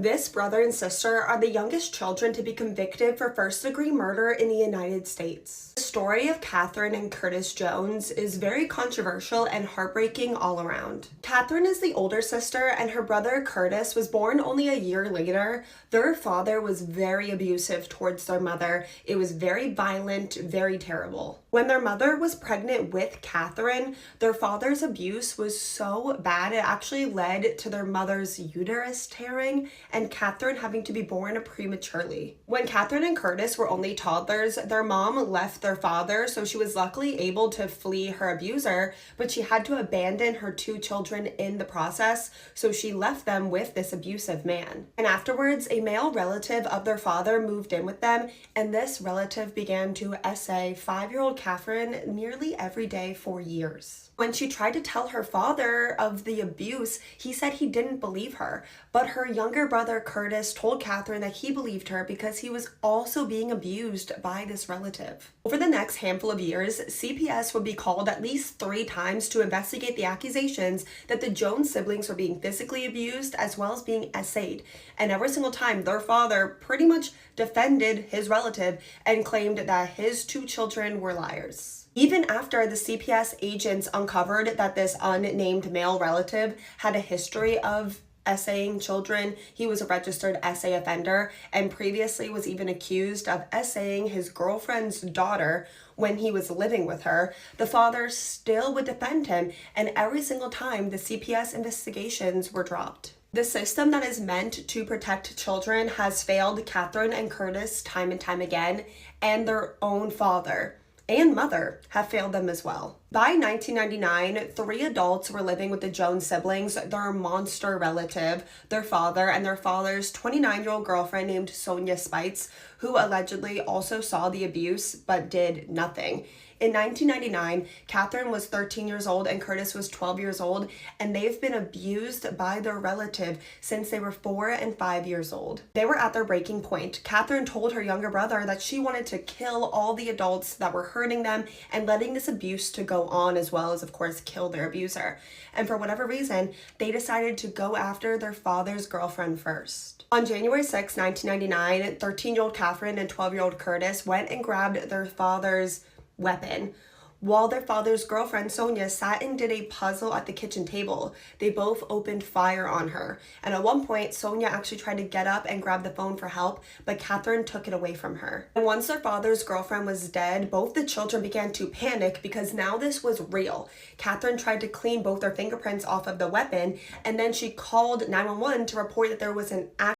This brother and sister are the youngest children to be convicted for first-degree murder in the United States. The story of Catherine and Curtis Jones is very controversial and heartbreaking all around. Catherine is the older sister, and her brother Curtis was born only a year later. Their father was very abusive towards their mother. It was very violent, very terrible. When their mother was pregnant with Catherine, their father's abuse was so bad it actually led to their mother's uterus tearing and Catherine having to be born prematurely. When Catherine and Curtis were only toddlers, their mom left their father, so she was luckily able to flee her abuser, but she had to abandon her two children in the process, so she left them with this abusive man. And afterwards, a male relative of their father moved in with them, and this relative began to essay 5-year-old Catherine nearly every day for years. When she tried to tell her father of the abuse, he said he didn't believe her, but her younger brother Curtis told Catherine that he believed her because he was also being abused by this relative. Over the next handful of years, CPS would be called at least 3 times to investigate the accusations that the Jones siblings were being physically abused as well as being essayed, and every single time their father pretty much defended his relative and claimed that his 2 children were liars. Even after the CPS agents uncovered that this unnamed male relative had a history of essaying children, he was a registered essay offender and previously was even accused of essaying his girlfriend's daughter when he was living with her, the father still would defend him, and every single time the CPS investigations were dropped. The system that is meant to protect children has failed Catherine and Curtis time and time again, and their own father and mother have failed them as well. By 1999, 3 adults were living with the Jones siblings, their monster relative, their father, and their father's 29-year-old girlfriend named Sonia Spites, who allegedly also saw the abuse but did nothing. In 1999, Catherine was 13 years old and Curtis was 12 years old, and they've been abused by their relative since they were 4 and 5 years old. They were at their breaking point. Catherine told her younger brother that she wanted to kill all the adults that were hurting them and letting this abuse to go on, as well as, of course, kill their abuser. And for whatever reason, they decided to go after their father's girlfriend first. On January 6, 1999, 13-year-old Catherine and 12-year-old Curtis went and grabbed their father's weapon, while their father's girlfriend Sonia sat and did a puzzle at the kitchen table. They both opened fire on her, and at one point Sonia actually tried to get up and grab the phone for help, but Catherine took it away from her. And once their father's girlfriend was dead, both the children began to panic because now this was real. Catherine tried to clean both their fingerprints off of the weapon, and then she called 911 to report that there was an